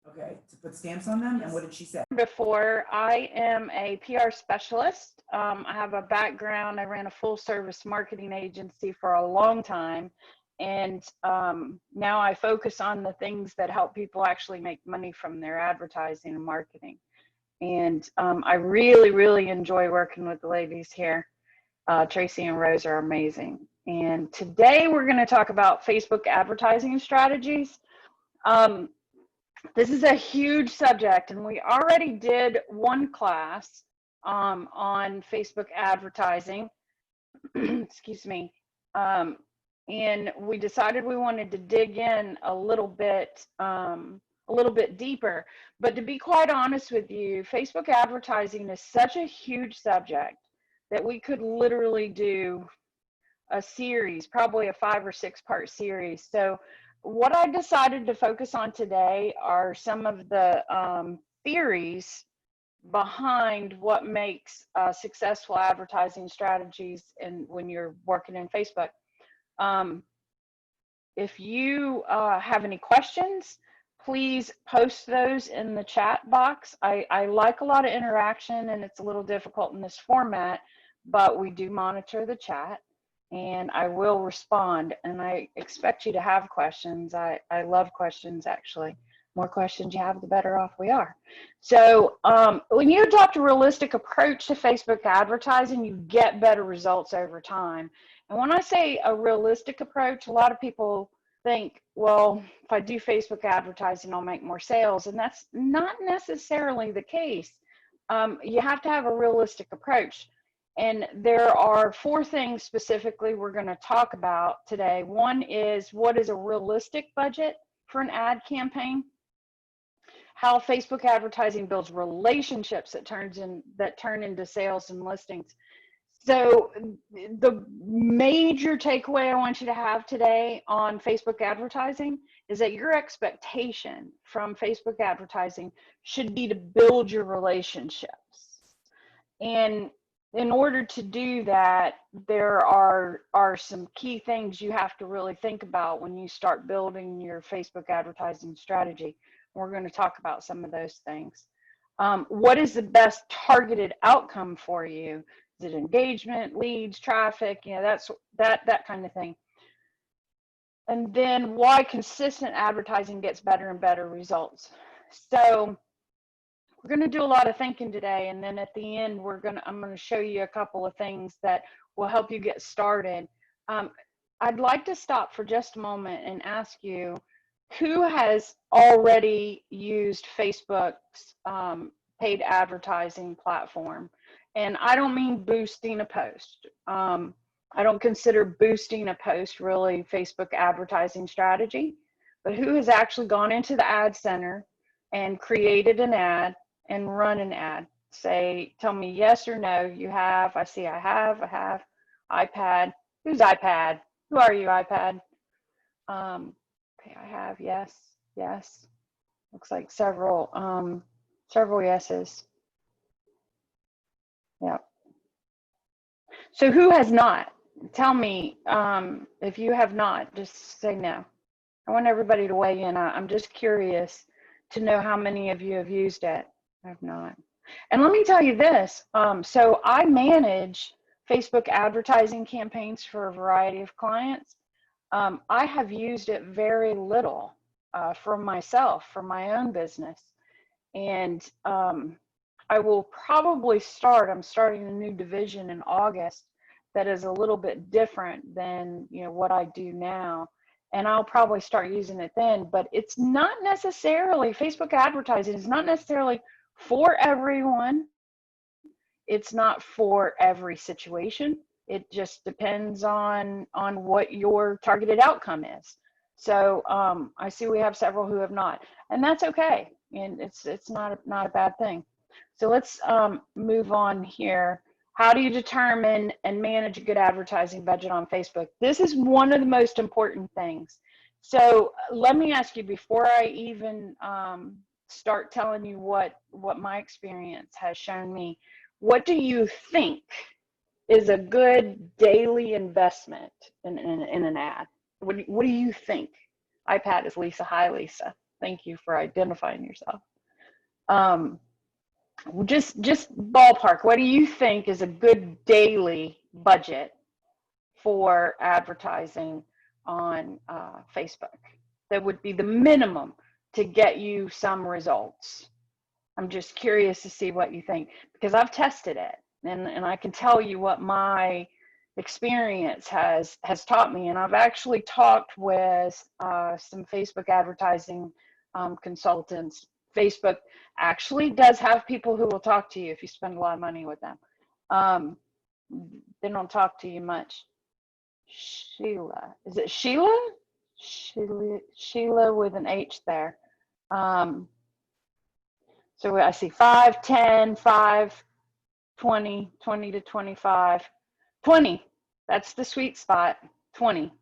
Okay, to put stamps on them? And what did she say? Before, I am a PR specialist. I have a background. I ran a full service marketing agency for a long time. And now I focus on the things that help people actually make money from their advertising and marketing. And I really, really enjoy working with the ladies here. Tracy and Rose are amazing. And today we're going to talk about Facebook advertising strategies. This is a huge subject, and we already did one class on Facebook advertising. Excuse me. And we decided we wanted to dig in a little bit deeper. But to be quite honest with you, Facebook advertising is such a huge subject that we could literally do a series, probably a 5 or 6 part series. So what I decided to focus on today are some of the theories behind what makes successful advertising strategies and when you're working in Facebook. If you have any questions, please post those in the chat box. I like a lot of interaction, and it's a little difficult in this format, but we do monitor the chat. And I will respond, and I expect you to have questions. I love questions, actually. More questions you have, the better off we are. So when you adopt a realistic approach to Facebook advertising, you get better results over time. And when I say a realistic approach, a lot of people think, well, if I do Facebook advertising, I'll make more sales. And that's not necessarily the case. You have to have a realistic approach. And there are 4 things specifically we're going to talk about today. One is, what is a realistic budget for an ad campaign? How Facebook advertising builds relationships that turn into sales and listings. So the major takeaway I want you to have today on Facebook advertising is that your expectation from Facebook advertising should be to build your relationships. And in order to do that, there are some key things you have to really think about when you start building your Facebook advertising strategy. We're going to talk about some of those things. What is the best targeted outcome for you? Is it engagement, leads, traffic? You know, that's that kind of thing. And then why consistent advertising gets better and better results. So we're going to do a lot of thinking today, and then at the end I'm going to show you a couple of things that will help you get started. I'd like to stop for just a moment and ask you, who has already used Facebook's paid advertising platform? And I don't mean boosting a post. I don't consider boosting a post really Facebook advertising strategy, but who has actually gone into the ad center and created an ad and run an ad? Tell me yes or no. You have. I see I have. iPad. Who's iPad? Who are you, iPad? Okay, I have. Yes. Looks like several yeses. Yep. So who has not? Tell me if you have not. Just say no. I want everybody to weigh in. I'm just curious to know how many of you have used it. I have not. And let me tell you this. So I manage Facebook advertising campaigns for a variety of clients. I have used it very little for myself, for my own business. And I will probably I'm starting a new division in August that is a little bit different than what I do now. And I'll probably start using it then, but it's not necessarily, Facebook advertising is not necessarily for everyone. It's not for every situation. It just depends on what your targeted outcome is. So I see we have several who have not, and that's okay. And it's not a bad thing. So let's move on here. How do you determine and manage a good advertising budget on Facebook? This is one of the most important things. So let me ask you, before I even start telling you what my experience has shown me, what do you think is a good daily investment in an ad? What do you think? iPad is Lisa. Hi, Lisa. Thank you for identifying yourself. Just ballpark, what do you think is a good daily budget for advertising on Facebook? That would be the minimum to get you some results. I'm just curious to see what you think, because I've tested it, and I can tell you what my experience has taught me. And I've actually talked with some Facebook advertising consultants. Facebook actually does have people who will talk to you if you spend a lot of money with them. They don't talk to you much. Sheila, is it Sheila? Sheila with an H there. So I see 5, 10, 5, 20, 20 to 25, 20. That's the sweet spot, 20.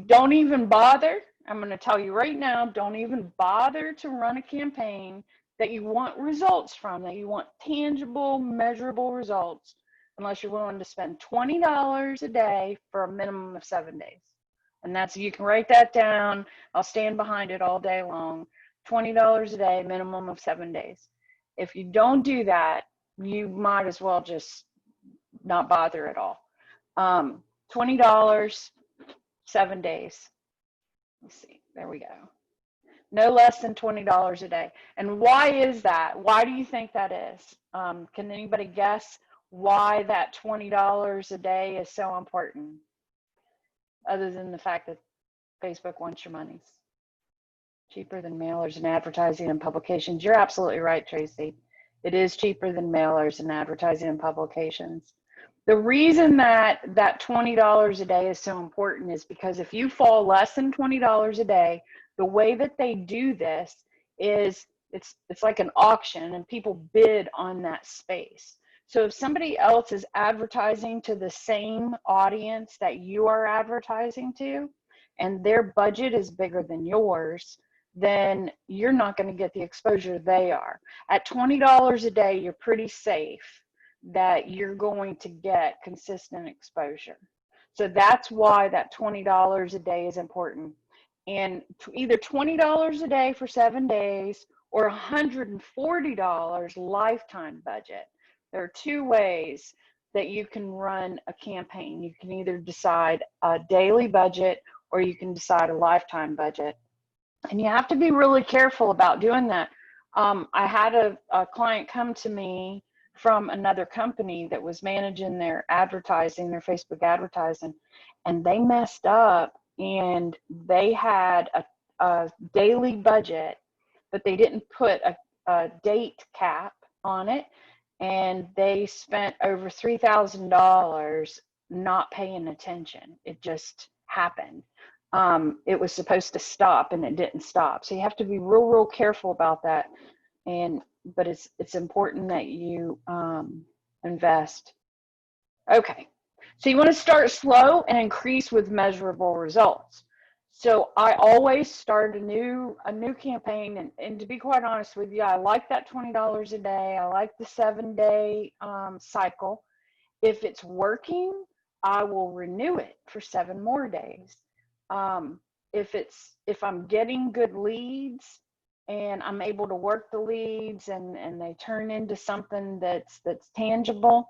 Don't even bother. I'm going to tell you right now, don't even bother to run a campaign that you want results from, that you want tangible, measurable results, unless you're willing to spend $20 a day for a minimum of 7 days. And that's, you can write that down. I'll stand behind it all day long. $20 a day, minimum of 7 days. If you don't do that, you might as well just not bother at all. $20, 7 days. Let's see, there we go. No less than $20 a day. And why is that? Why do you think that is? Can anybody guess why that $20 a day is so important? Other than the fact that Facebook wants your money. Cheaper than mailers and advertising and publications. You're absolutely right, Tracy. It is cheaper than mailers and advertising and publications. The reason that $20 a day is so important is because if you fall less than $20 a day, the way that they do this is it's like an auction, and people bid on that space. So if somebody else is advertising to the same audience that you are advertising to, and their budget is bigger than yours, then you're not going to get the exposure they are. At $20 a day, you're pretty safe that you're going to get consistent exposure. So that's why that $20 a day is important. And either $20 a day for 7 days or $140 lifetime budget. There are two ways that you can run a campaign. You can either decide a daily budget or you can decide a lifetime budget. And you have to be really careful about doing that. I had a client come to me from another company that was managing their advertising, their Facebook advertising, and they messed up, and they had a daily budget, but they didn't put a date cap on it, and they spent over $3,000 not paying attention. It just happened. It was supposed to stop and it didn't stop. So you have to be real careful about that. But it's important that you invest. Okay, so you want to start slow and increase with measurable results. So I always start a new campaign, and to be quite honest with you, I like that $20 a day. I like the 7-day cycle. If it's working, I will renew it for 7 more days. If I'm getting good leads and I'm able to work the leads and they turn into something that's tangible,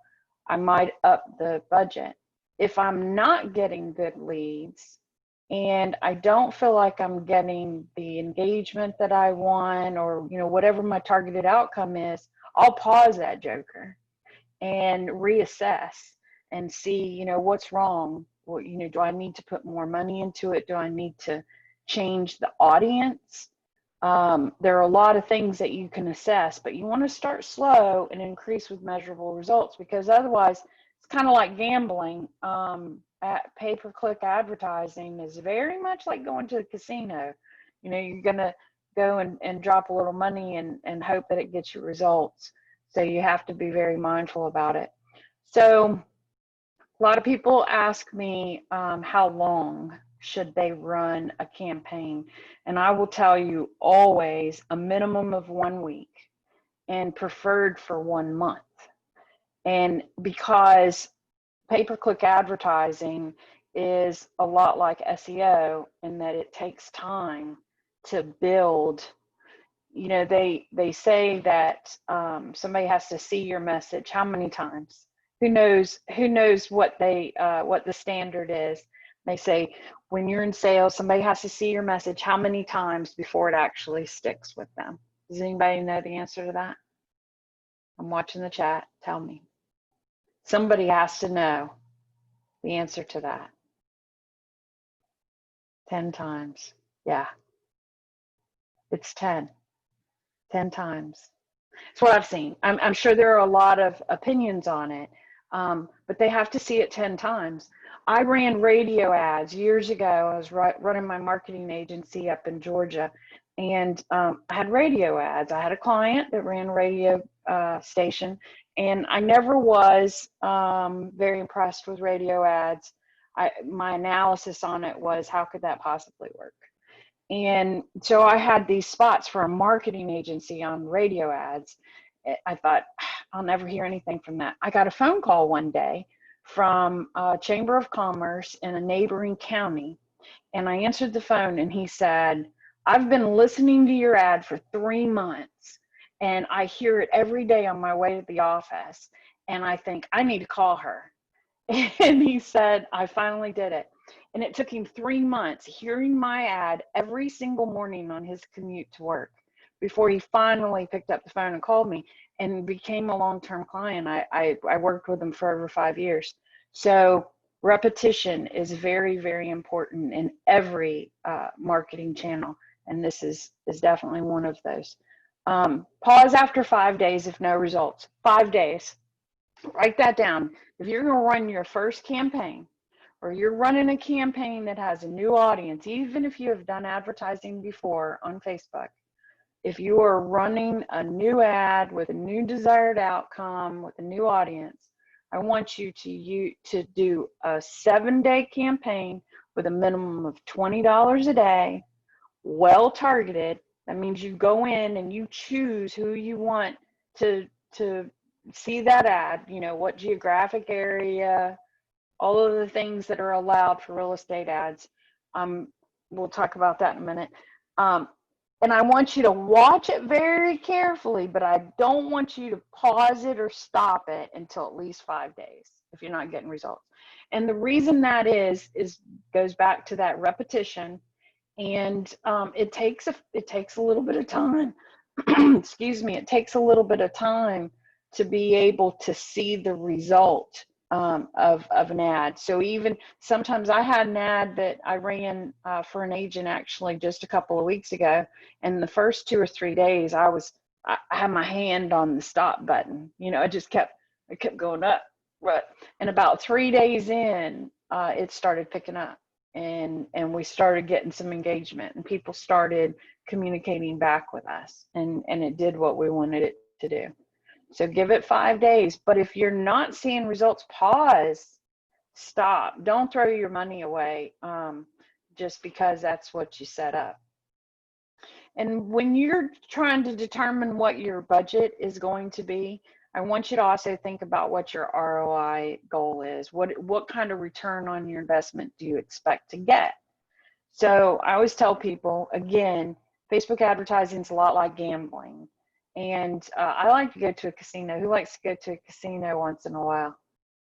I might up the budget. If I'm not getting good leads and I don't feel like I'm getting the engagement that I want, or whatever my targeted outcome is, I'll pause that joker and reassess and see what's wrong. Do I need to put more money into it? Do I need to change the audience? There are a lot of things that you can assess, but you want to start slow and increase with measurable results, because otherwise it's kind of like gambling. At pay-per-click advertising is very much like going to a casino. You're going to go and drop a little money and hope that it gets you results. So you have to be very mindful about it. So a lot of people ask me how long should they run a campaign, and I will tell you always a minimum of 1 week and preferred for 1 month. And because pay-per-click advertising is a lot like SEO in that it takes time to build. You know, they say that somebody has to see your message how many times. Who knows what the standard is. They say when you're in sales, somebody has to see your message how many times before it actually sticks with them. Does anybody know the answer to that? I'm watching the chat. Tell me. Somebody has to know the answer to that. 10 times. Yeah, it's 10 times. It's what I've seen. I'm sure there are a lot of opinions on it, but they have to see it 10 times. I ran radio ads years ago. I was running my marketing agency up in Georgia, and I had radio ads. I had a client that ran a radio station, and I never was very impressed with radio ads. My analysis on it was, how could that possibly work? And so I had these spots for a marketing agency on radio ads. I thought, I'll never hear anything from that. I got a phone call one day from a Chamber of Commerce in a neighboring county. And I answered the phone and he said, I've been listening to your ad for 3 months and I hear it every day on my way to the office. And I think I need to call her. And he said, I finally did it. And it took him 3 months hearing my ad every single morning on his commute to work before he finally picked up the phone and called me and became a long-term client. I worked with him for over 5 years. So repetition is very, very important in every marketing channel. And this is definitely one of those. Pause after 5 days if no results. 5 days. Write that down. If you're going to run your first campaign, or you're running a campaign that has a new audience, even if you have done advertising before on Facebook, if you are running a new ad with a new desired outcome with a new audience, I want you to do a 7-day campaign with a minimum of $20 a day, well targeted. That means you go in and you choose who you want to see that ad, you know, what geographic area, all of the things that are allowed for real estate ads. We'll talk about that in a minute. And I want you to watch it very carefully, but I don't want you to pause it or stop it until at least 5 days if you're not getting results. And the reason that is goes back to that repetition, and it takes a little bit of time. Excuse me, it takes a little bit of time to be able to see the result of an ad. So even sometimes I had an ad that I ran for an agent actually just a couple of weeks ago, and the first 2 or 3 days I had my hand on the stop button. You know, it kept going up. Right. And about 3 days in, it started picking up, and we started getting some engagement, and people started communicating back with us, and it did what we wanted it to do. So give it 5 days. But if you're not seeing results, pause, stop. Don't throw your money away just because that's what you set up. And when you're trying to determine what your budget is going to be, I want you to also think about what your ROI goal is. What kind of return on your investment do you expect to get? So I always tell people, again, Facebook advertising is a lot like gambling. And I like to go to a casino. Who likes to go to a casino once in a while?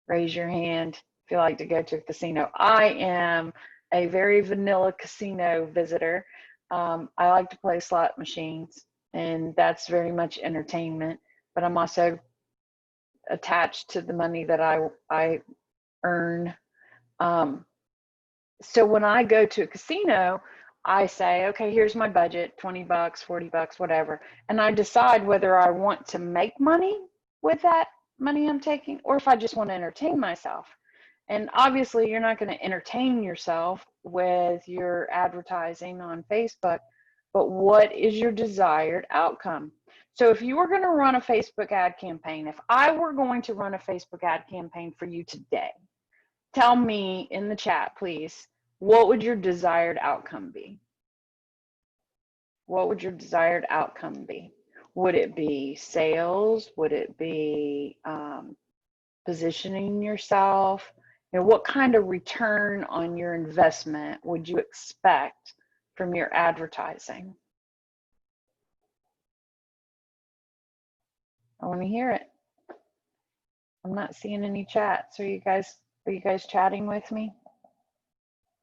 Raise your hand if you like to go to a casino. I am a very vanilla casino visitor. I like to play slot machines, and that's very much entertainment. But I'm also attached to the money that I earn. So when I go to a casino, I say, okay, here's my budget, 20 bucks, 40 bucks, whatever. And I decide whether I want to make money with that money I'm taking, or if I just want to entertain myself. And obviously you're not going to entertain yourself with your advertising on Facebook, but what is your desired outcome? So if you were going to run a Facebook ad campaign, if I were going to run a Facebook ad campaign for you today, tell me in the chat, please, what would your desired outcome be? What would your desired outcome be? Would it be sales? Would it be positioning yourself? You know, what kind of return on your investment would you expect from your advertising? I want to hear it. I'm not seeing any chats. Are you guys chatting with me?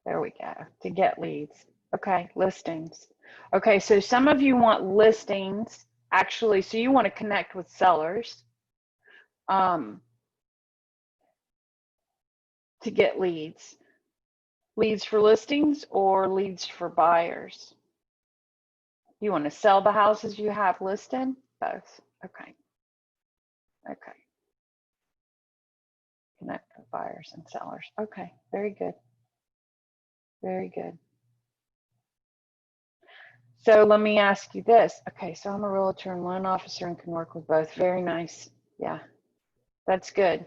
There we go. To get leads. Okay, listings. Okay, so some of you want listings, actually, so you want to connect with sellers to get leads. Leads for listings or leads for buyers? You want to sell the houses you have listed? Both. Okay. Okay. Connect with buyers and sellers. Okay, very good. Very good. So let me ask you this. Okay, so I'm a realtor and loan officer and can work with both. Very nice. Yeah, that's good.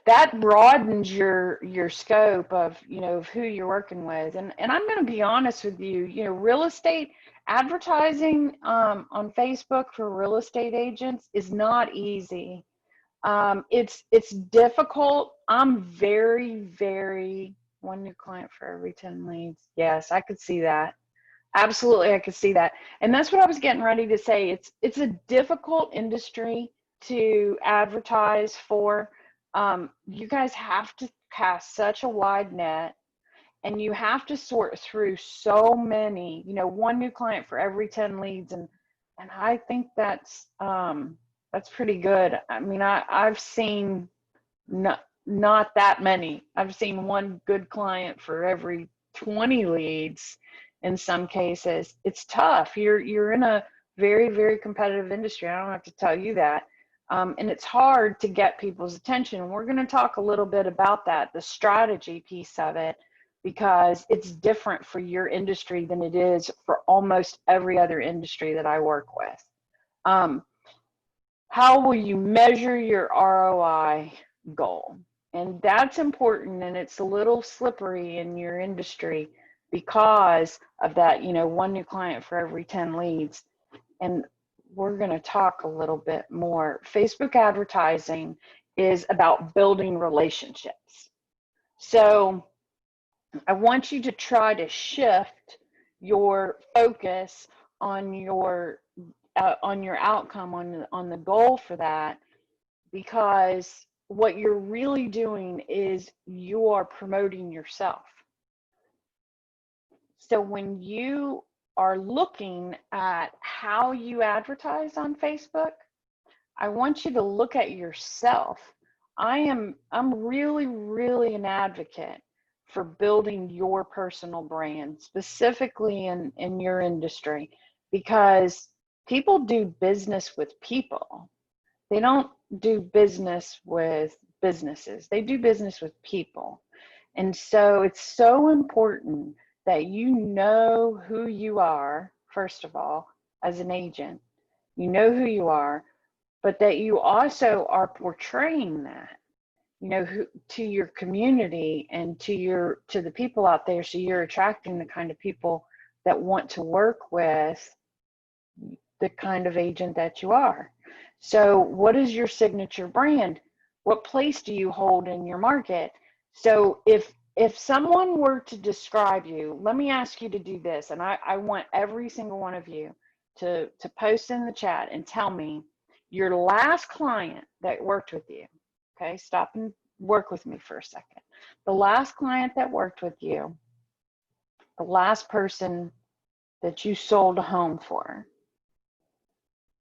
That broadens your scope of, of who you're working with. And I'm going to be honest with you, real estate advertising on Facebook for real estate agents is not easy. It's difficult. I'm very one new client for every 10 leads. Yes, I could see that. Absolutely, I could see that. And that's what I was getting ready to say. It's a difficult industry to advertise for. You guys have to cast such a wide net, and you have to sort through so many, one new client for every 10 leads. And I think that's pretty good. I mean, I've seen not that many. I've seen one good client for every 20 leads in some cases. It's tough. You're in a very competitive industry. I don't have to tell you that. And it's hard to get people's attention. We're going to talk a little bit about that, the strategy piece of it, because it's different for your industry than it is for almost every other industry that I work with. How will you measure your ROI goal? And that's important, and it's a little slippery in your industry because of that, one new client for every 10 leads. And we're going to talk a little bit more. Facebook advertising is about building relationships. So I want you to try to shift your focus on your outcome, on the goal for that, because what you're really doing is you are promoting yourself. So when you are looking at how you advertise on Facebook, I want you to look at yourself. I'm really an advocate for building your personal brand, specifically in your industry, because people do business with people. They don't do business with businesses. They do business with people. And so it's so important that you know who you are, first of all, as an agent. You know who you are, but that you also are portraying that, to your community and to the people out there, so you're attracting the kind of people that want to work with the kind of agent that you are. So what is your signature brand? What place do you hold in your market? So if someone were to describe you, let me ask you to do this, and I want every single one of you to post in the chat and tell me your last client that worked with you. Okay, stop and work with me for a second. The last client that worked with you, the last person that you sold a home for,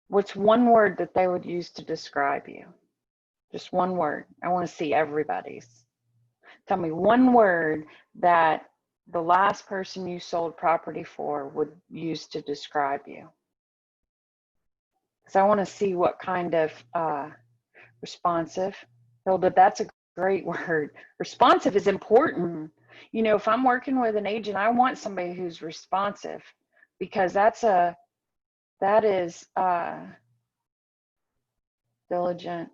what's one word that they would use to describe you? Just one word. I want to see everybody's. Tell me one word that the last person you sold property for would use to describe you. Because I want to see what kind of responsive. Hilda, that's a great word. Responsive is important. If I'm working with an agent, I want somebody who's responsive, because that is diligent.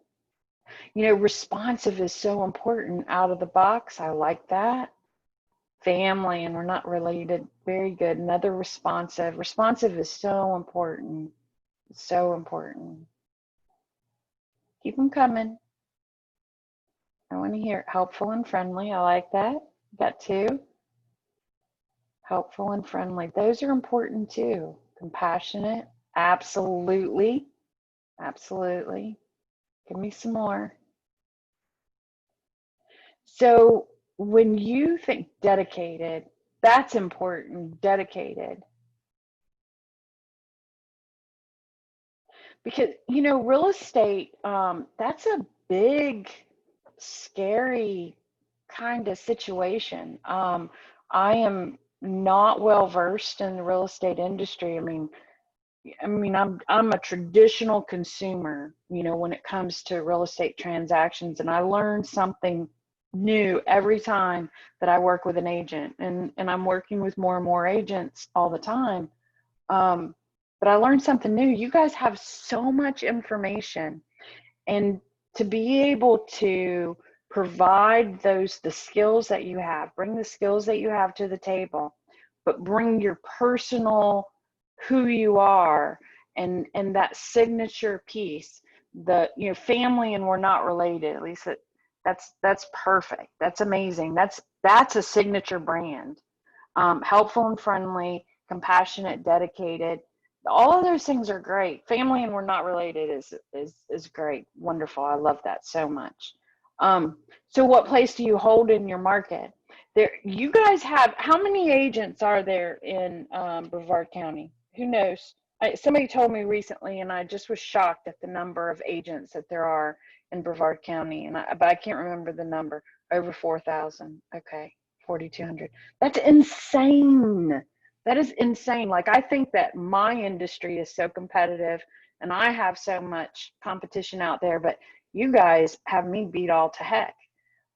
Responsive is so important out of the box. I like that. Family, and we're not related. Very good. Another responsive. Responsive is so important. So important. Keep them coming. I want to hear helpful and friendly. I like that. Got two. Helpful and friendly. Those are important too. Compassionate. Absolutely. Absolutely. Give me some more. So when you think dedicated, that's important. Dedicated. Because, real estate, that's a big, scary kind of situation. I am not well versed in the real estate industry. I'm a traditional consumer, when it comes to real estate transactions, and I learn something new every time that I work with an agent, and I'm working with more and more agents all the time. Um, but I learned something new. You guys have so much information, and to be able to provide the skills that you have, bring the skills that you have to the table, but bring your personal who you are, and that signature piece, the family and we're not related, at least that's perfect. That's amazing. That's a signature brand. Helpful and friendly, compassionate, dedicated. All of those things are great. Family and we're not related is great. Wonderful. I love that so much. So what place do you hold in your market? There, you guys have, how many agents are there in Brevard County? Who knows? Somebody told me recently, and I just was shocked at the number of agents that there are in Brevard County, but I can't remember the number. Over 4,000. Okay, 4,200. That's insane. That is insane. Like, I think that my industry is so competitive and I have so much competition out there, but you guys have me beat all to heck.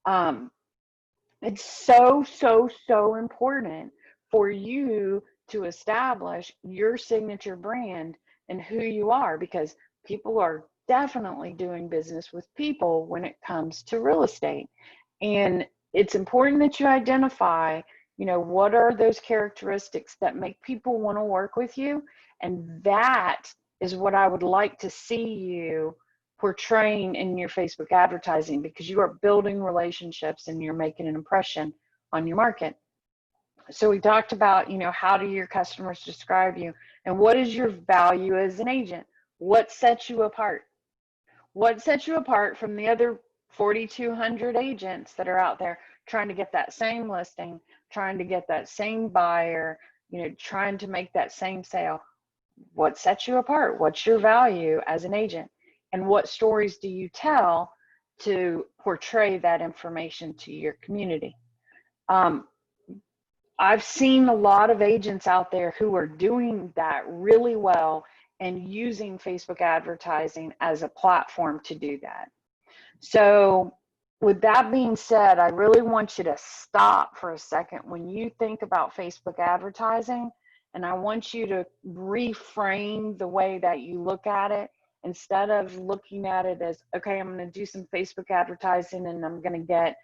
Um, it's so, so, so important for you to establish your signature brand and who you are, because people are definitely doing business with people when it comes to real estate. And it's important that you identify, what are those characteristics that make people want to work with you. And that is what I would like to see you portraying in your Facebook advertising, because you are building relationships and you're making an impression on your market. So we talked about, how do your customers describe you, and what is your value as an agent? What sets you apart? What sets you apart from the other 4,200 agents that are out there trying to get that same listing, trying to get that same buyer, trying to make that same sale? What sets you apart? What's your value as an agent? And what stories do you tell to portray that information to your community? Um, I've seen a lot of agents out there who are doing that really well and using Facebook advertising as a platform to do that. So, with that being said, I really want you to stop for a second when you think about Facebook advertising, and I want you to reframe the way that you look at it. Instead of looking at it as, okay, I'm going to do some Facebook advertising and I'm going to get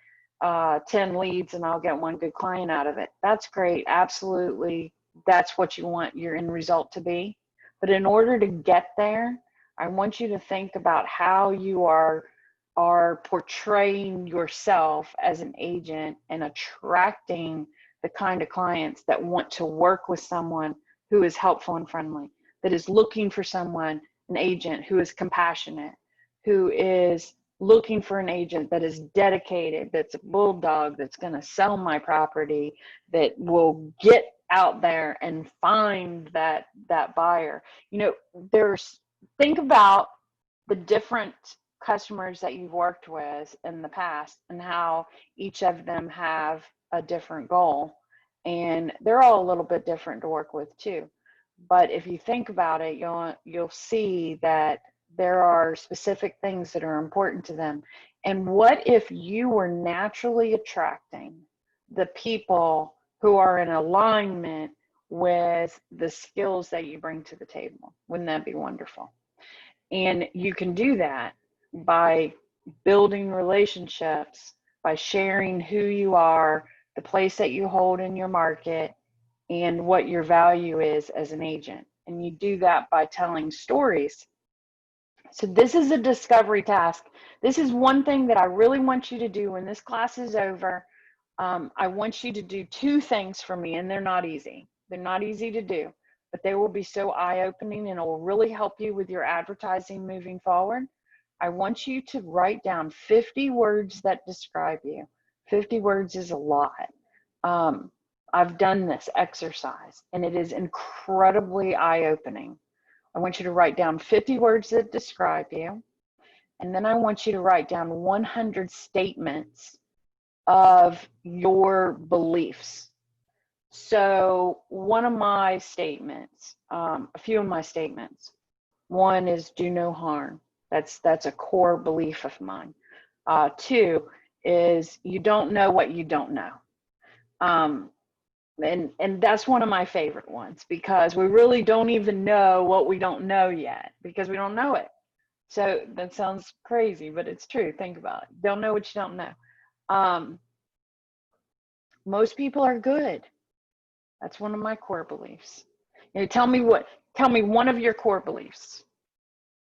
10 leads and I'll get one good client out of it. That's great. Absolutely. That's what you want your end result to be. But in order to get there, I want you to think about how you are portraying yourself as an agent and attracting the kind of clients that want to work with someone who is helpful and friendly, that is looking for someone, an agent who is compassionate, who is looking for an agent that is dedicated, that's a bulldog, that's going to sell my property, that will get out there and find that buyer. There's, think about the different customers that you've worked with in the past and how each of them have a different goal, and they're all a little bit different to work with too. But if you think about it, you'll see that there are specific things that are important to them. And what if you were naturally attracting the people who are in alignment with the skills that you bring to the table? Wouldn't that be wonderful? And you can do that by building relationships, by sharing who you are, the place that you hold in your market, and what your value is as an agent. And you do that by telling stories. So this is a discovery task. This is one thing that I really want you to do when this class is over. I want you to do 2 things for me, and they're not easy. They're not easy to do, but they will be so eye-opening, and it will really help you with your advertising moving forward. I want you to write down 50 words that describe you. 50 words is a lot. I've done this exercise, and it is incredibly eye-opening. I want you to write down 50 words that describe you, and then I want you to write down 100 statements of your beliefs. So one of my statements, a few of my statements, one is do no harm. That's a core belief of mine. 2 is you don't know what you don't know. And that's one of my favorite ones, because we really don't even know what we don't know yet, because we don't know it. So that sounds crazy, but it's true. Think about it. Don't know what you don't know. Most people are good. That's one of my core beliefs. You know, tell me one of your core beliefs.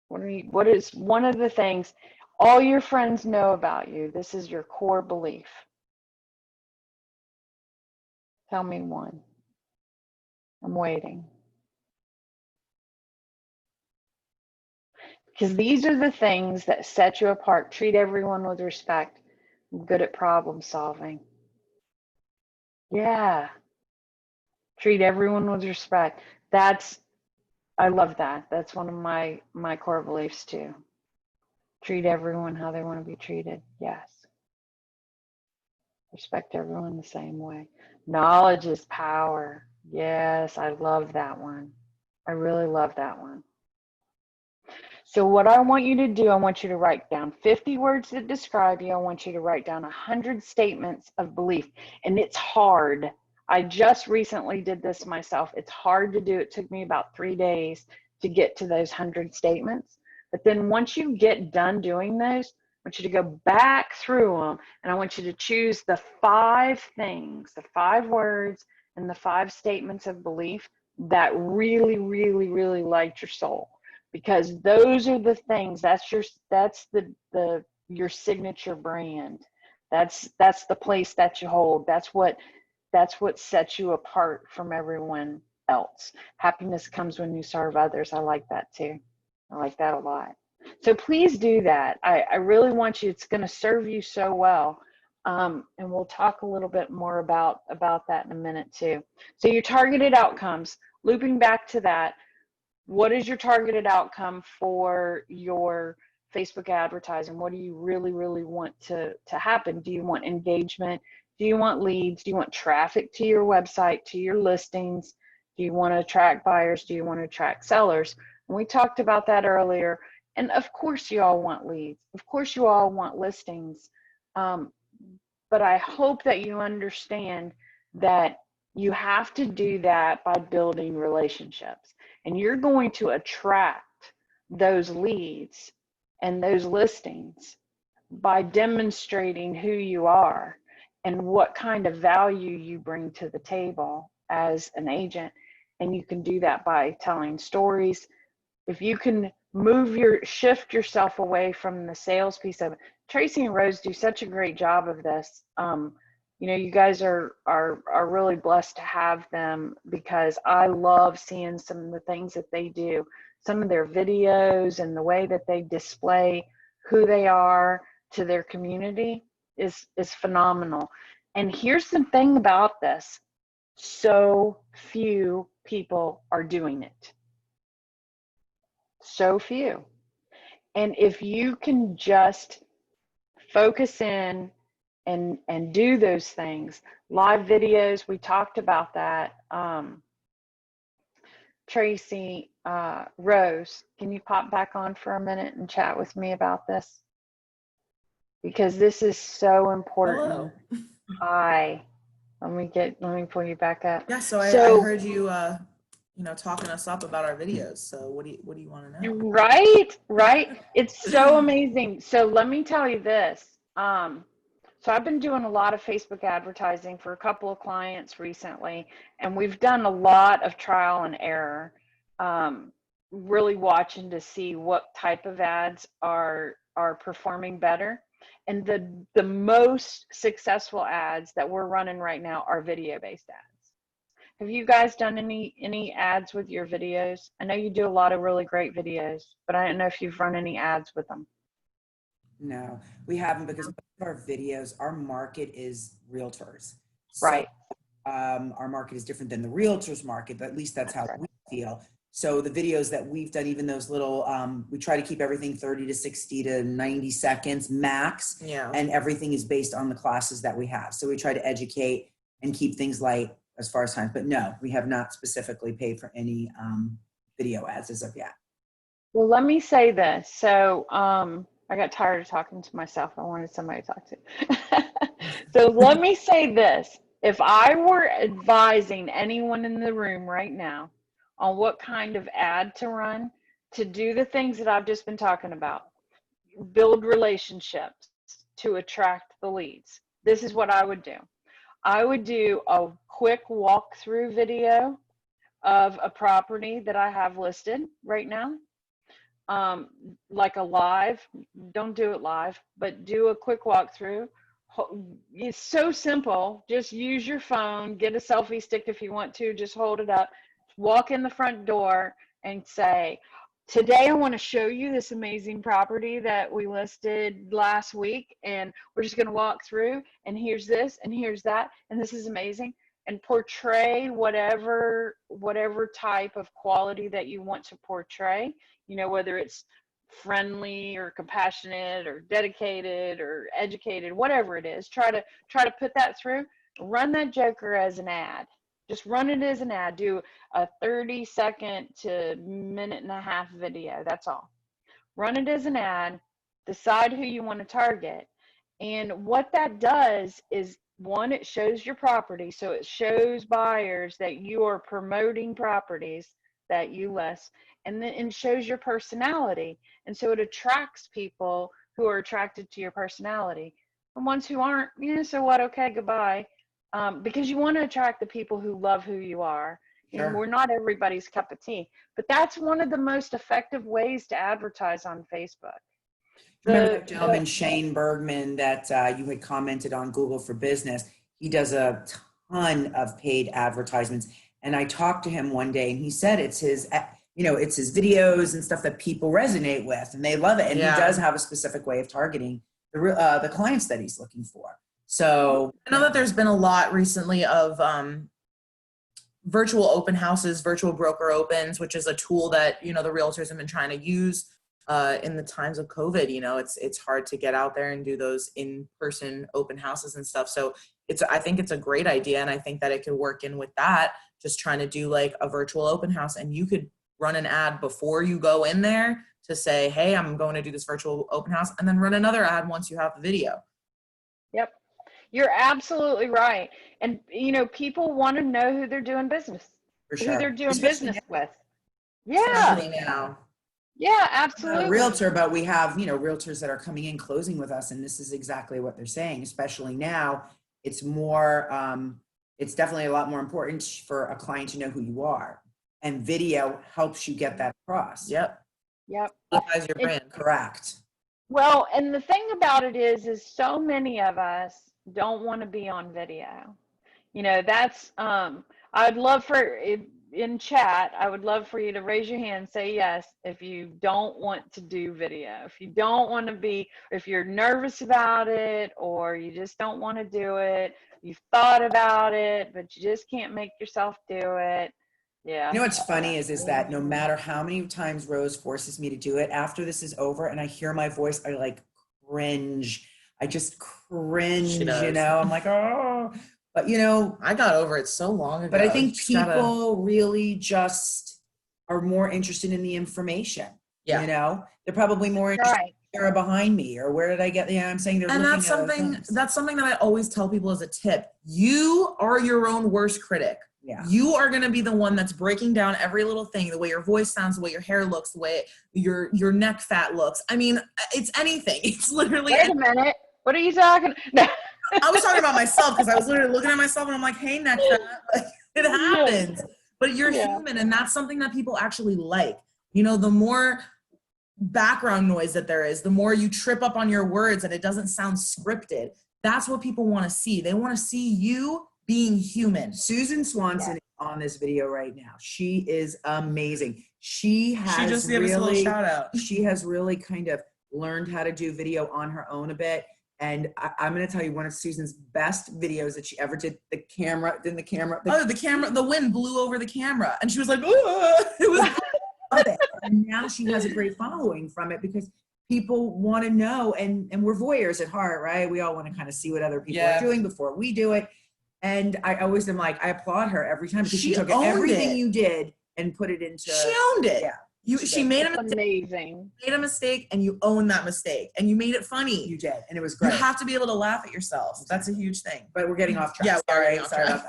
What is one of the things all your friends know about you? This is your core belief. Tell me one. I'm waiting. Because these are the things that set you apart. Treat everyone with respect. I'm good at problem solving. Yeah. Treat everyone with respect. I love that. That's one of my core beliefs too. Treat everyone how they want to be treated. Yes. Respect everyone the same way. Knowledge is power. Yes, I love that one. I really love that one. So what I want you to do, I want you to write down 50 words that describe you. I want you to write down 100 statements of belief. And it's hard. I just recently did this myself. It's hard to do. It took me about 3 days to get to those 100 statements. But then once you get done doing those, I want you to go back through them, and I want you to choose the 5 things, the 5 words and the 5 statements of belief that really, really, really light your soul. Because those are the things, that's your signature brand. That's the place that you hold. That's what sets you apart from everyone else. Happiness comes when you serve others. I like that too. I like that a lot. So please do that. I really want you. It's going to serve you so well. And we'll talk a little bit more about that in a minute too. So your targeted outcomes, looping back to that, what is your targeted outcome for your Facebook advertising? What do you really, really want to happen? Do you want engagement? Do you want leads? Do you want traffic to your website, to your listings? Do you want to attract buyers? Do you want to attract sellers? And we talked about that earlier. And of course you all want leads. Of course you all want listings. But I hope that you understand that you have to do that by building relationships. And you're going to attract those leads and those listings by demonstrating who you are and what kind of value you bring to the table as an agent. And you can do that by telling stories. If you can shift yourself away from the sales piece of it. Tracy and Rose do such a great job of this. You know, you guys are really blessed to have them, because I love seeing some of the things that they do. Some of their videos and the way that they display who they are to their community is phenomenal. And here's the thing about this. So few people are doing it. So few. And if you can just focus in and do those things, live videos, we talked about that. Tracy, Rose, can you pop back on for a minute and chat with me about this? Because this is so important. Hello. Let me pull you back up. Yeah, so I heard you you know, talking us up about our videos. So what do you want to know? Right. It's so amazing. So let me tell you this. So I've been doing a lot of Facebook advertising for a couple of clients recently, and we've done a lot of trial and error, really watching to see what type of ads are performing better. And the most successful ads that we're running right now are video-based ads. Have you guys done any ads with your videos? I know you do a lot of really great videos, but I don't know if you've run any ads with them. No, we haven't, because most of our videos, our market is realtors. So Right. our market is different than the realtors market, but at least that's how Right. we feel. So the videos that we've done, even those little, we try to keep everything 30 to 60 to 90 seconds max. Yeah. And everything is based on the classes that we have. So we try to educate and keep things light as far as time, but no, we have not specifically paid for any video ads as of yet. Well, let me say this. So I got tired of talking to myself. I wanted somebody to talk to. So let me say this. If I were advising anyone in the room right now on what kind of ad to run to do the things that I've just been talking about, build relationships to attract the leads, this is what I would do. I would do a quick walkthrough video of a property that I have listed right now. Like a live, don't do it live, but do a quick walkthrough. It's so simple. Just use your phone, get a selfie stick if you want to, just hold it up, walk in the front door and say, today I want to show you this amazing property that we listed last week, and we're just going to walk through, and here's this and here's that, and this is amazing, and portray whatever type of quality that you want to portray, you know, whether it's friendly or compassionate or dedicated or educated, whatever it is. Try to put that through. Run that joker as an ad. Just run it as an ad. Do a 30-second to minute and a half video. That's all. Run it as an ad. Decide who you want to target. And what that does is, one, it shows your property. So it shows buyers that you are promoting properties that you list, and then it shows your personality. And so it attracts people who are attracted to your personality. And ones who aren't, so what? Okay, goodbye. Because you want to attract the people who love who you are. Sure. And we're not everybody's cup of tea. But that's one of the most effective ways to advertise on Facebook. Remember that gentleman, Shane Bergman, that you had commented on Google for Business? He does a ton of paid advertisements. And I talked to him one day and he said it's his, it's his videos and stuff that people resonate with and they love it. And Yeah. He does have a specific way of targeting the clients that he's looking for. So I know that there's been a lot recently of virtual open houses, virtual broker opens, which is a tool that, the realtors have been trying to use in the times of COVID. It's hard to get out there and do those in-person open houses and stuff. So I think it's a great idea. And I think that it could work in with that, just trying to do like a virtual open house, and you could run an ad before you go in there to say, hey, I'm going to do this virtual open house, and then run another ad once you have the video. Yep. You're absolutely right. And, people want to know who they're doing business, for sure. who they're doing Especially business now. with. Yeah. Especially now. Yeah, I'm absolutely. not a realtor, but we have, realtors that are coming in closing with us. And this is exactly what they're saying, especially now. It's more, it's definitely a lot more important for a client to know who you are. And video helps you get that across. Yep. Yep. As your brand. Correct. Well, and the thing about it is so many of us don't want to be on video. That's, I'd love in chat, I would love for you to raise your hand, say yes, if you don't want to do video, if you don't want to be, if you're nervous about it, or you just don't want to do it, you've thought about it, but you just can't make yourself do it. Yeah. What's funny is that no matter how many times Rose forces me to do it, after this is over and I hear my voice, I like cringe. I just cringe, I'm like, oh, but I got over it so long ago. But I think people really just are more interested in the information. Yeah. They're probably more interested Right. in who's behind me, or where did I get, I'm saying they're and looking that's at something things. that's something that I always tell people as a tip. You are your own worst critic. Yeah. You are going to be the one that's breaking down every little thing, the way your voice sounds, the way your hair looks, the way your neck fat looks. I mean, it's anything. It's literally. Wait a minute. What are you talking? No. I was talking about myself because I was literally looking at myself and I'm like, hey, neck fat. Like, it happens. But you're human, and that's something that people actually like. The more background noise that there is, the more you trip up on your words and it doesn't sound scripted. That's what people want to see. They want to see you being human. Susan Swanson is on this video right now. She is amazing. She just gave us a little shout out. She has really kind of learned how to do video on her own a bit. And I'm going to tell you one of Susan's best videos that she ever did. The wind blew over the camera, and she was like, "Oh!" It was. And now she has a great following from it because people want to know, and we're voyeurs at heart, right? We all want to kind of see what other people are doing before we do it. And I always am like, I applaud her every time because she took everything you did and put it into. She owned it. Yeah. She made a mistake. Amazing. Made a mistake, and you owned that mistake, and you made it funny. You did, and it was great. You have to be able to laugh at yourself. That's a huge thing. But we're getting off track. Yeah, we're getting off track.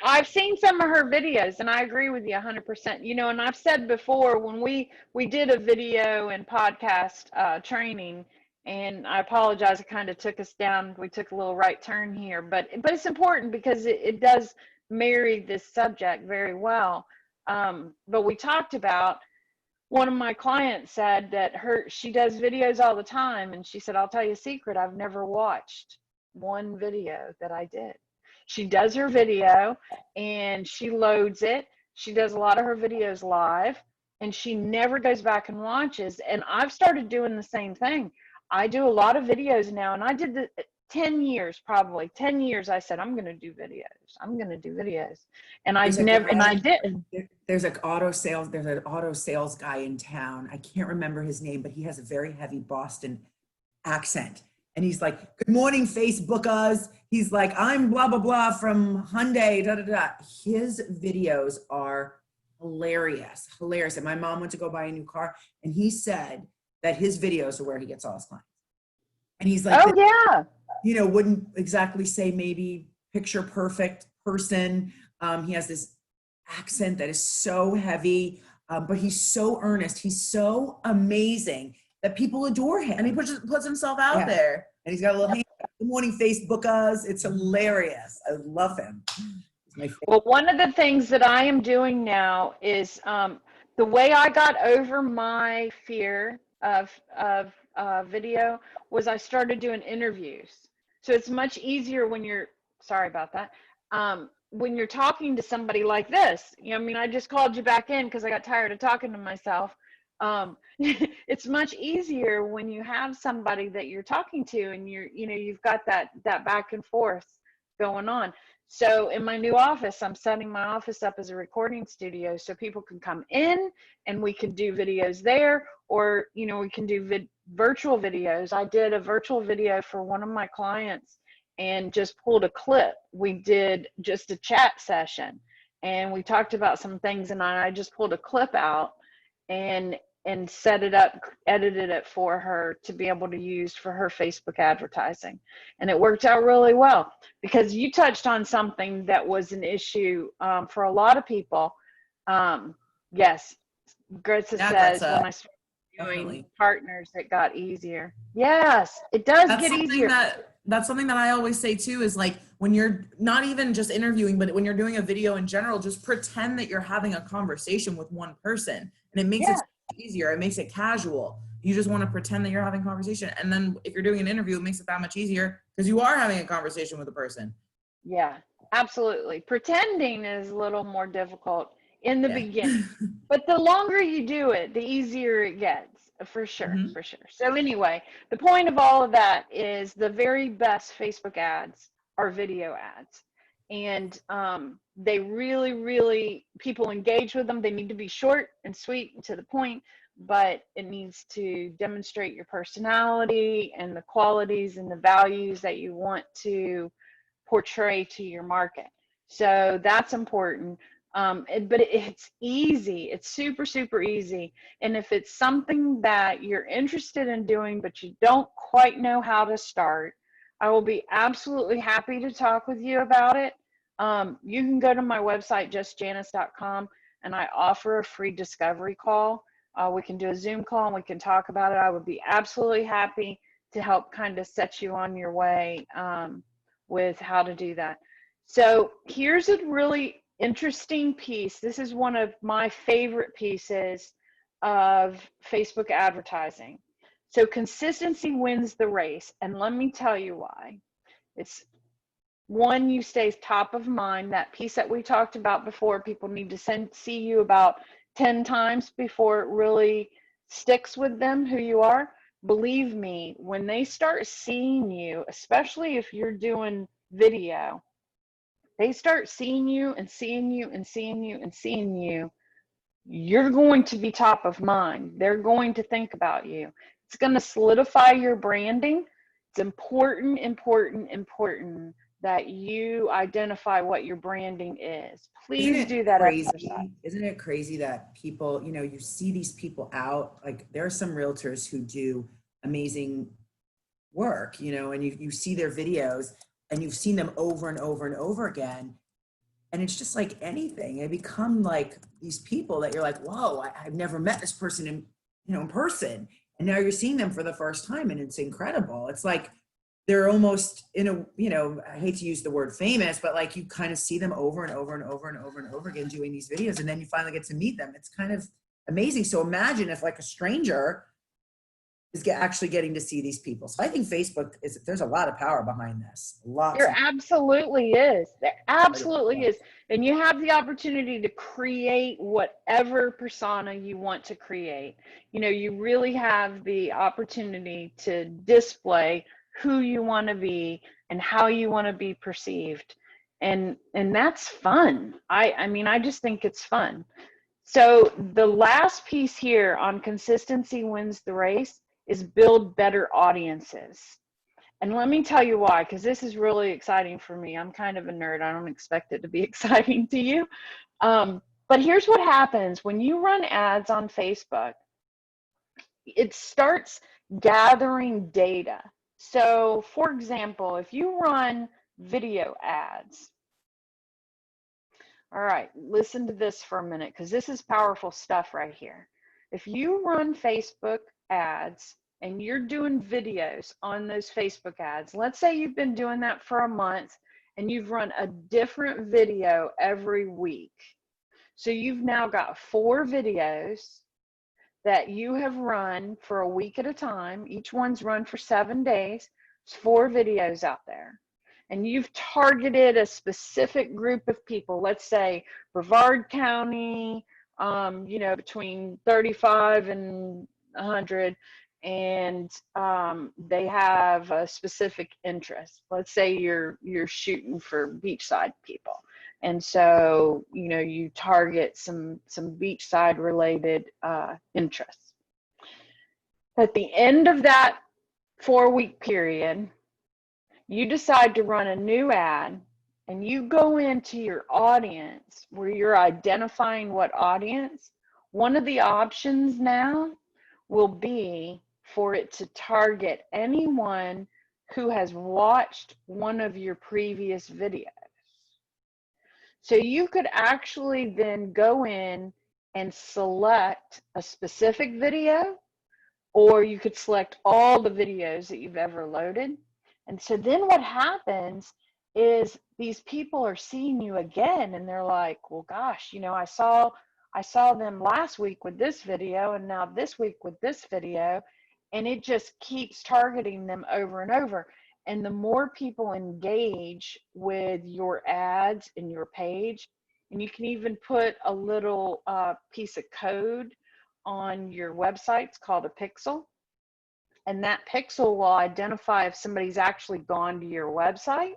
I've seen some of her videos, and I agree with you 100%. You know, and I've said before when we did a video and podcast training, and I apologize, it kind of took us down. We took a little right turn here, but it's important because it does marry this subject very well. But we talked about. One of my clients said that she does videos all the time, and she said, I'll tell you a secret, I've never watched one video that I did. She does her video and she loads it. She does a lot of her videos live, and she never goes back and watches. And I've started doing the same thing. I do a lot of videos now, and I did the 10 years, probably 10 years. I said, I'm going to do videos. I'm going to do videos. And I didn't. There's an auto sales guy in town. I can't remember his name, but he has a very heavy Boston accent. And he's like, good morning, Facebookers. He's like, I'm blah, blah, blah from Hyundai, da, da, da. His videos are hilarious. And my mom went to go buy a new car, and he said that his videos are where he gets all his clients. And he's like, oh, yeah. You know, wouldn't exactly say maybe picture perfect person. He has this accent that is so heavy, but he's so earnest. He's so amazing that people adore him. And he puts himself out there. And he's got a little hand. Good morning, Facebookers. It's hilarious. I love him. Well, one of the things that I am doing now is the way I got over my fear of video was I started doing interviews. So it's much easier when you're, sorry about that, when you're talking to somebody like this. You know, I mean, I just called you back in because I got tired of talking to myself. It's much easier when you have somebody that you're talking to, and you've got that back and forth going on. So in my new office, I'm setting my office up as a recording studio so people can come in and we can do videos there, or, you know, we can do virtual videos. I did a virtual video for one of my clients and just pulled a clip. We did just a chat session and we talked about some things, and I just pulled a clip out and set it up, edited it for her to be able to use for her Facebook advertising. And it worked out really well because you touched on something that was an issue for a lot of people. Yes, Gretza says when I started doing partners, it got easier. Yes, it does get easier. That's something that I always say too, is like when you're not even just interviewing, but when you're doing a video in general, just pretend that you're having a conversation with one person, and it makes it easier. It makes it casual. You just want to pretend that you're having a conversation. And then if you're doing an interview, it makes it that much easier because you are having a conversation with a person. Yeah, absolutely. Pretending is a little more difficult in the beginning, but the longer you do it, the easier it gets. For sure, for sure. So anyway, the point of all of that is the very best Facebook ads are video ads. And they really, people engage with them. They need to be short and sweet and to the point, but it needs to demonstrate your personality and the qualities and the values that you want to portray to your market. So that's important. But it's easy. It's super easy. And if it's something that you're interested in doing, but you don't quite know how to start, I will be absolutely happy to talk with you about it. You can go to my website, justjanice.com, and I offer a free discovery call. We can do a Zoom call and we can talk about it. I would be absolutely happy to help kind of set you on your way with how to do that. So here's a really interesting piece. This is one of my favorite pieces of Facebook advertising. So consistency wins the race. And let me tell you why. It's one, you stay top of mind. That piece that we talked about before, people need to see you about 10 times before it really sticks with them who you are. Believe me, when they start seeing you, especially if you're doing video, they start seeing you and seeing you and seeing you and seeing you, you're going to be top of mind. They're going to think about you. It's going to solidify your branding. It's important, important, important that you identify what your branding is. Please do that exercise. Isn't it crazy that people, you know, you see these people out, like there are some realtors who do amazing work, you know, and you see their videos and you've seen them over and over and over again. And it's just like anything. They become like these people that you're like, whoa, I've never met this person in person. And now you're seeing them for the first time and it's incredible. It's like they're almost in a, you know, I hate to use the word famous, but like you kind of see them over and over and over and over and over again doing these videos. And then you finally get to meet them. It's kind of amazing. So imagine if like a stranger is actually getting to see these people. So I think Facebook there's a lot of power behind this. There absolutely is. There absolutely is. And you have the opportunity to create whatever persona you want to create. You know, you really have the opportunity to display who you want to be and how you want to be perceived. And that's fun. I mean, I just think it's fun. So the last piece here on consistency wins the race is build better audiences. And let me tell you why, because this is really exciting for me. I'm kind of a nerd. I don't expect it to be exciting to you. But here's what happens when you run ads on Facebook. It starts gathering data. So for example, if you run video ads, all right, listen to this for a minute, because this is powerful stuff right here. If you run Facebook ads and you're doing videos on those Facebook ads, let's say you've been doing that for a month and you've run a different video every week. So you've now got 4 videos that you have run for a week at a time. Each one's run for 7 days. There's 4 videos out there. And you've targeted a specific group of people, let's say Brevard County, you know, between 35 and 100, and they have a specific interest. Let's say you're shooting for beachside people. And so, you know, you target some beachside related interests. At the end of that 4-week period, you decide to run a new ad and you go into your audience where you're identifying what audience. One of the options now will be for it to target anyone who has watched one of your previous videos. So you could actually then go in and select a specific video, or you could select all the videos that you've ever loaded. And so then what happens is these people are seeing you again and they're like, well, gosh, you know, I saw them last week with this video and now this week with this video, and it just keeps targeting them over and over. And the more people engage with your ads and your page, and you can even put a little piece of code on your website, it's called a pixel. And that pixel will identify if somebody's actually gone to your website.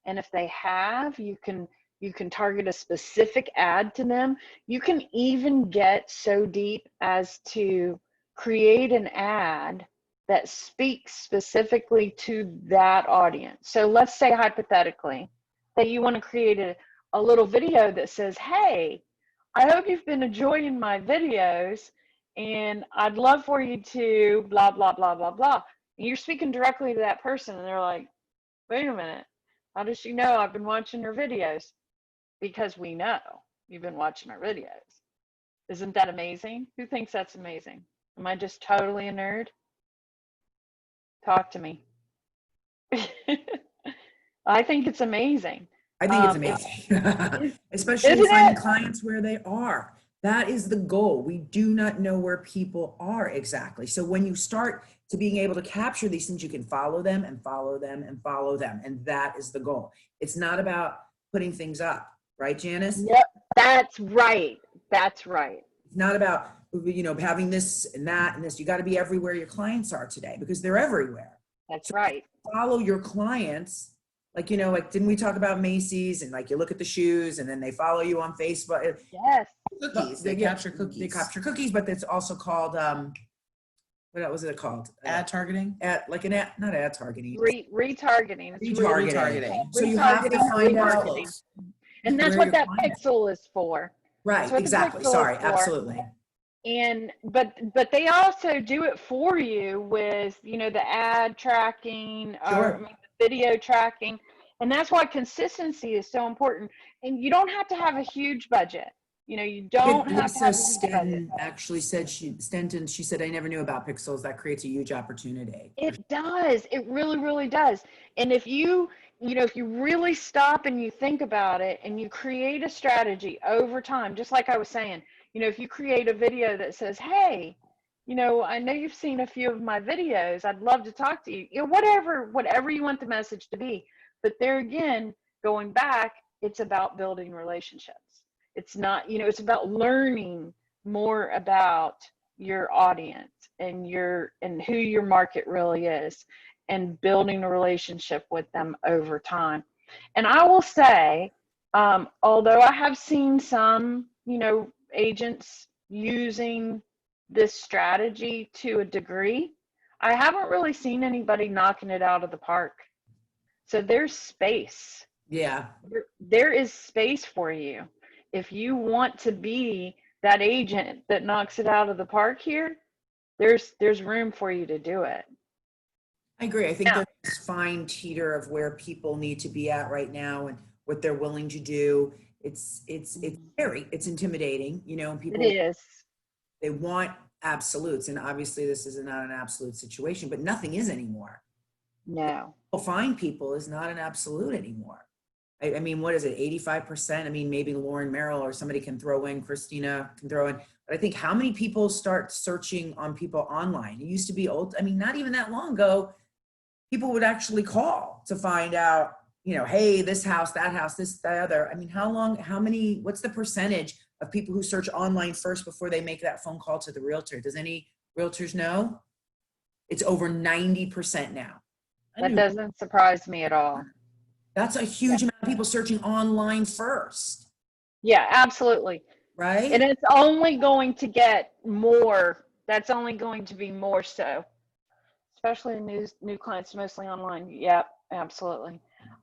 And if they have, you can target a specific ad to them. You can even get so deep as to create an ad that speaks specifically to that audience. So let's say hypothetically that you want to create a little video that says, hey, I hope you've been enjoying my videos, and I'd love for you to blah, blah, blah, blah, blah. And you're speaking directly to that person, and they're like, wait a minute, how does she know I've been watching her videos? Because we know you've been watching our videos. Isn't that amazing? Who thinks that's amazing? Am I just totally a nerd? Talk to me. I think it's amazing. I think it's amazing, especially finding clients where they are. That is the goal. We do not know where people are exactly. So when you start to being able to capture these things, you can follow them and follow them and follow them. And that is the goal. It's not about putting things up, right, Janice? Yep, that's right. That's right. It's not about, having this and that and this. You got to be everywhere your clients are today because they're everywhere. That's So right. follow your clients. Like, didn't we talk about Macy's and like you look at the shoes and then they follow you on Facebook? Yes. Cookies. They capture cookies. They capture cookies, but it's also called, what was it called? Ad targeting. Not ad targeting. Retargeting. It's Retargeting. So you have to find out. Close. And that's where what your that client is. pixel is for. Right, what the exactly. pixel Sorry, is for. absolutely. And but they also do it for you with the ad tracking Sure. or the video tracking, and that's why consistency is so important. And you don't have to have a huge budget. You don't have to have a huge budget. Actually said she said, I never knew about pixels. That creates a huge opportunity. It does. It really, really does. And if if you really stop and you think about it and you create a strategy over time, just like I was saying, if you create a video that says, hey, I know you've seen a few of my videos. I'd love to talk to you. Whatever you want the message to be. But there again, going back, it's about building relationships. It's not, it's about learning more about your audience and who your market really is and building a relationship with them over time. And I will say, although I have seen some, agents using this strategy to a degree, I haven't really seen anybody knocking it out of the park. So there's space. Yeah. There is space for you. If you want to be that agent that knocks it out of the park here, there's room for you to do it. I agree. I think there's this fine teeter of where people need to be at right now and what they're willing to do. It's scary. It's intimidating, and people, It is. they want absolutes. And obviously this is not an absolute situation, but nothing is anymore. No. Find people is not an absolute anymore. I mean, what is it? 85%. I mean, maybe Lauren Merrill or somebody can throw in, Christina can throw in, but I think how many people start searching on people online? It used to be old. I mean, not even that long ago, people would actually call to find out, hey, this house, that house, this, that other. I mean, what's the percentage of people who search online first before they make that phone call to the realtor? Does any realtors know? It's over 90% now. That doesn't surprise me at all. That's a huge amount of people searching online first. Yeah, absolutely. Right? And it's only going to get more. That's only going to be more so, especially new clients, mostly online. Yep, absolutely.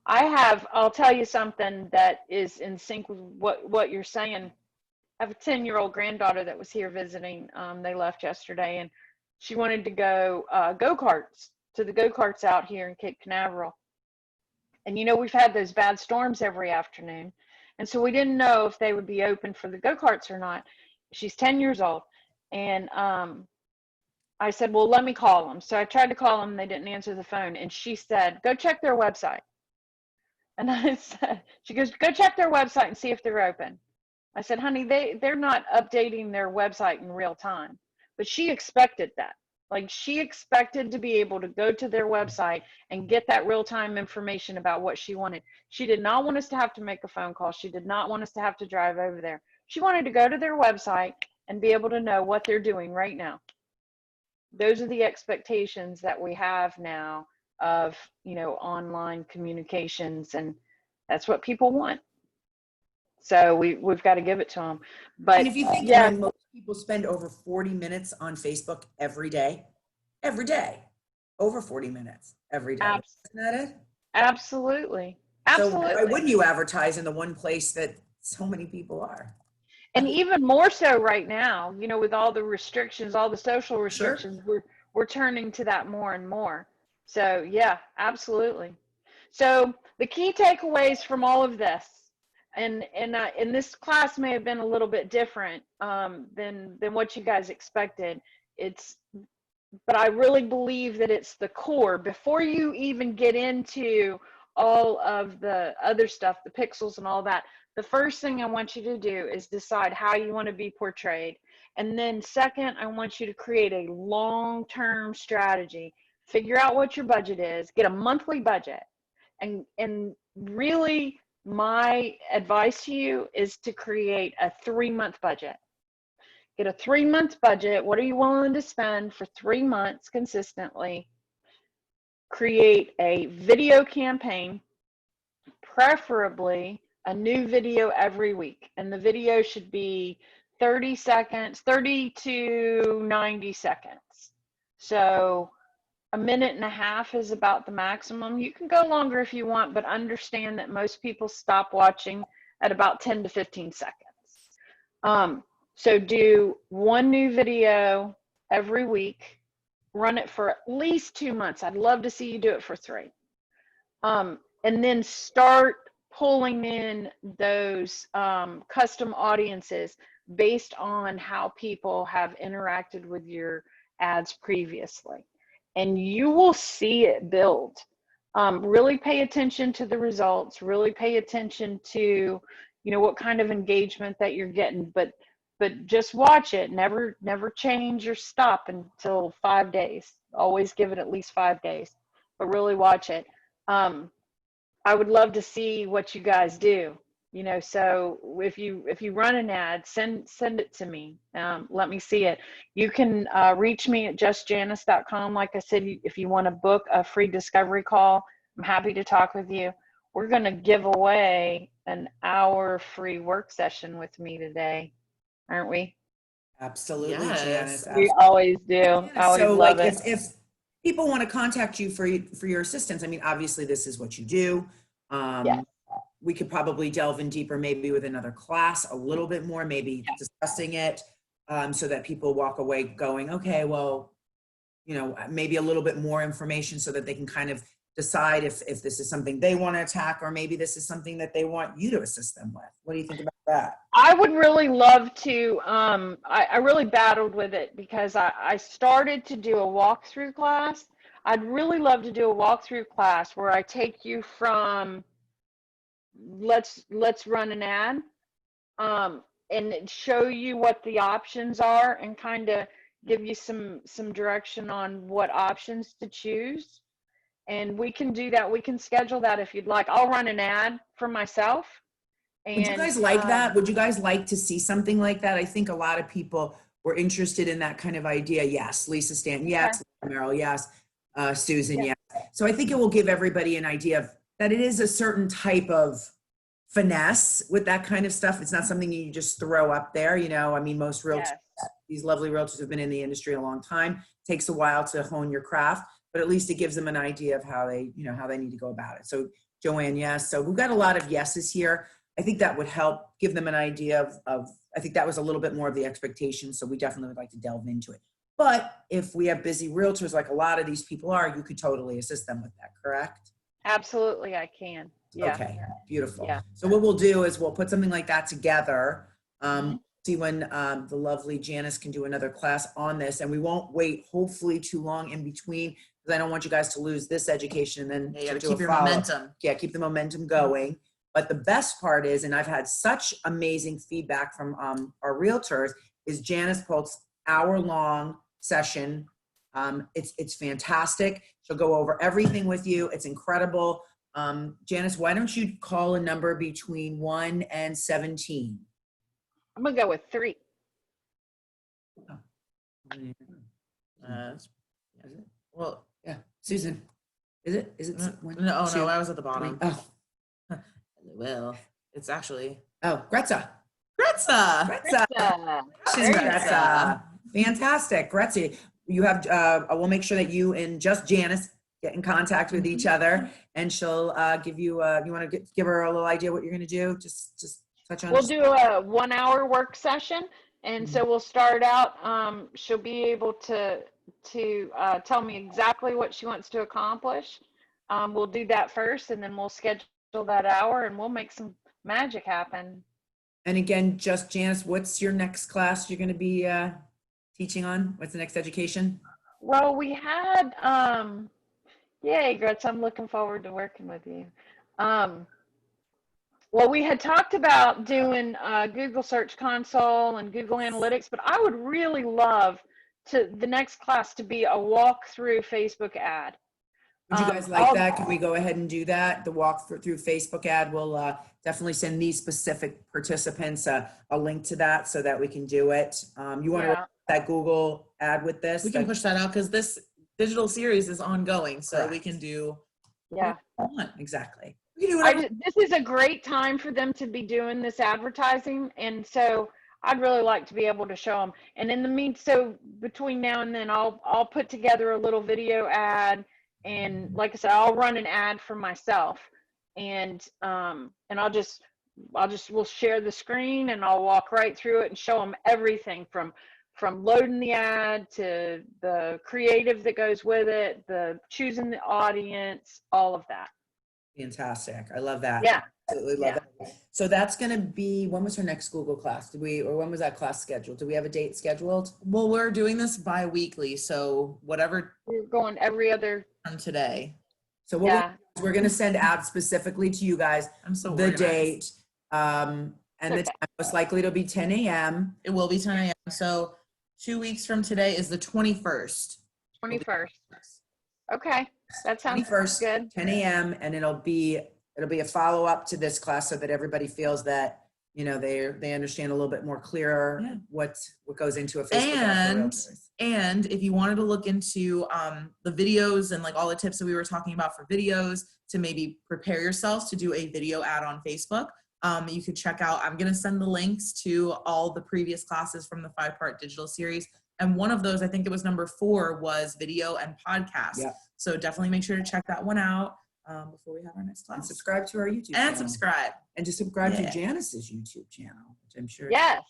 I'll tell you something that is in sync with what you're saying. I have a 10-year-old granddaughter that was here visiting. They left yesterday, and she wanted to go go-karts to the go-karts out here in Cape Canaveral. And we've had those bad storms every afternoon. And so we didn't know if they would be open for the go-karts or not. She's 10 years old. And I said, well, let me call them. So I tried to call them. They didn't answer the phone. And she said, go check their website. And she goes, go check their website and see if they're open. I said, honey, they're not updating their website in real time. But she expected that. Like, she expected to be able to go to their website and get that real-time information about what she wanted. She did not want us to have to make a phone call. She did not want us to have to drive over there. She wanted to go to their website and be able to know what they're doing right now. Those are the expectations that we have now of, online communications, and that's what people want. So we've got to give it to them. But and if you think, yeah, most people spend over 40 minutes on Facebook every day, over 40 minutes every day. Isn't that it? Absolutely. So why wouldn't you advertise in the one place that so many people are? And even more so right now, with all the restrictions, all the social restrictions, Sure. we're turning to that more and more. So yeah, absolutely. So the key takeaways from all of this, and this class may have been a little bit different than what you guys expected. But I really believe that it's the core. Before you even get into all of the other stuff, the pixels and all that, the first thing I want you to do is decide how you want to be portrayed. And then second, I want you to create a long-term strategy. Figure out what your budget is, get a monthly budget. And really, my advice to you is to create a 3-month budget. Get a 3-month budget. What are you willing to spend for 3 months consistently? Create a video campaign, preferably a new video every week. And the video should be 30 seconds, 30 to 90 seconds. So a minute and a half is about the maximum. You can go longer if you want, but understand that most people stop watching at about 10 to 15 seconds. So do one new video every week, run it for at least 2 months. I'd love to see you do it for 3. And then start pulling in those custom audiences based on how people have interacted with your ads previously. And you will see it build. Really pay attention to the results, really pay attention to, what kind of engagement that you're getting, but just watch it. Never change or stop until 5 days. Always give it at least 5 days, but really watch it. I would love to see what you guys do. So if you run an ad, send it to me. Let me see it. You can reach me at justjanice.com. Like I said, if you want to book a free discovery call, I'm happy to talk with you. We're going to give away an hour free work session with me today, aren't we? Absolutely, Yes. Janice. We always do. Yeah, I always so love like it. if people want to contact you for your assistance, I mean, obviously this is what you do. Yeah. We could probably delve in deeper, maybe with another class, a little bit more, maybe discussing it, so that people walk away going, okay, well, maybe a little bit more information so that they can kind of decide if this is something they want to attack, or maybe this is something that they want you to assist them with. What do you think about that? I would really love to, I really battled with it because I started to do a walkthrough class. I'd really love to do a walkthrough class where I take you from let's run an ad, and show you what the options are and kind of give you some direction on what options to choose. And we can do that. We can schedule that if you'd like. I'll run an ad for myself. Would you guys like that? Would you guys like to see something like that? I think a lot of people were interested in that kind of idea. Yes, Lisa Stanton, yes, Meryl, yes, Susan, yes. So I think it will give everybody an idea of that it is a certain type of finesse with that kind of stuff. It's not something you just throw up there. I mean, most realtors, these lovely realtors have been in the industry a long time. It takes a while to hone your craft, but at least it gives them an idea of how they need to go about it. So Joanne, yes. So we've got a lot of yeses here. I think that would help give them an idea of I think that was a little bit more of the expectation. So we definitely would like to delve into it. But if we have busy realtors, like a lot of these people are, you could totally assist them with that, correct? Absolutely, I can. Yeah. Okay, beautiful. Yeah. So what we'll do is we'll put something like that together. See when the lovely Janice can do another class on this, and we won't wait hopefully too long in between, because I don't want you guys to lose this education and then You gotta do keep a your follow-up. momentum. Yeah, keep the momentum going. But the best part is, and I've had such amazing feedback from our realtors, is Janice Polk's hour-long session. It's fantastic. She'll go over everything with you. It's incredible. Janice, why don't you call a number between 1 and 17? I'm gonna go with 3. Well, Yeah, Susan. Is it? no, two, I was at the three? bottom. Oh, Well, it's actually Gretza. Gretza. Gretza. Fantastic. Gretza, you have, we'll make sure that you and just Janice get in contact with each other, and she'll give you, you want to give her a little idea what you're going to do? Just touch on. We'll do a 1-hour work session. And so we'll start out, she'll be able to tell me exactly what she wants to accomplish. We'll do that first, and then we'll schedule that hour, and we'll make some magic happen. And again, just Janice, what's your next class you're going to be teaching on? What's the next education? Well, we had, Yay, Gretz, I'm looking forward to working with you. Well, we had talked about doing Google Search Console and Google Analytics, but I would really love the next class to be a walkthrough Facebook ad. Would you guys like that? Can we go ahead and do that? The walk through Facebook ad will definitely send these specific participants a link to that so that we can do it. You want to that Google ad with this? We can push that out because this digital series is ongoing, so Correct. we can do. Yeah, exactly. We can do whatever. this is a great time for them to be doing this advertising, and so I'd really like to be able to show them. And in the so between now and then, I'll put together a little video ad, and like I said, I'll run an ad for myself, and we'll share the screen, and I'll walk right through it and show them everything from loading the ad to the creative that goes with it, the choosing the audience, all of that. Fantastic. I love that. Yeah. Absolutely love that. So that's going to be, when was her next Google class? When was that class scheduled? Do we have a date scheduled? Well, we're doing this bi-weekly, so whatever. We're going every other from today. So we're going to send out specifically to you guys I'm so the organized. date. And the time, most likely it'll be 10 a.m. It will be 10 a.m. So 2 weeks from today is the 21st. 21st. Okay, that sounds 21st, good. 10 a.m. and it'll be a follow-up to this class so that everybody feels that, you know, they understand a little bit more clearer what goes into a Facebook ad for realtors. And if you wanted to look into the videos and like all the tips that we were talking about for videos to maybe prepare yourselves to do a video ad on Facebook, you could check out, I'm going to send the links to all the previous classes from the 5-part digital series. And one of those, I think it was number 4, was video and podcast. Yeah. So definitely make sure to check that one out before we have our next class. And subscribe to our YouTube channel. And subscribe. And to subscribe to Janice's YouTube channel, which I'm sure. Yes,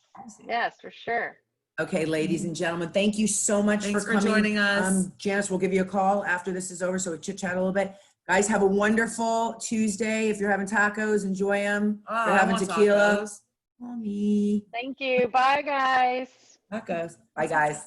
for sure. Okay, ladies and gentlemen, thank you so much for coming. Joining us. Janice, we'll give you a call after this is over so we chit chat a little bit. Guys, have a wonderful Tuesday. If you're having tacos, enjoy them. If you're having tequila. Tacos. Mommy. Thank you. Bye, guys. Tacos. Bye, guys.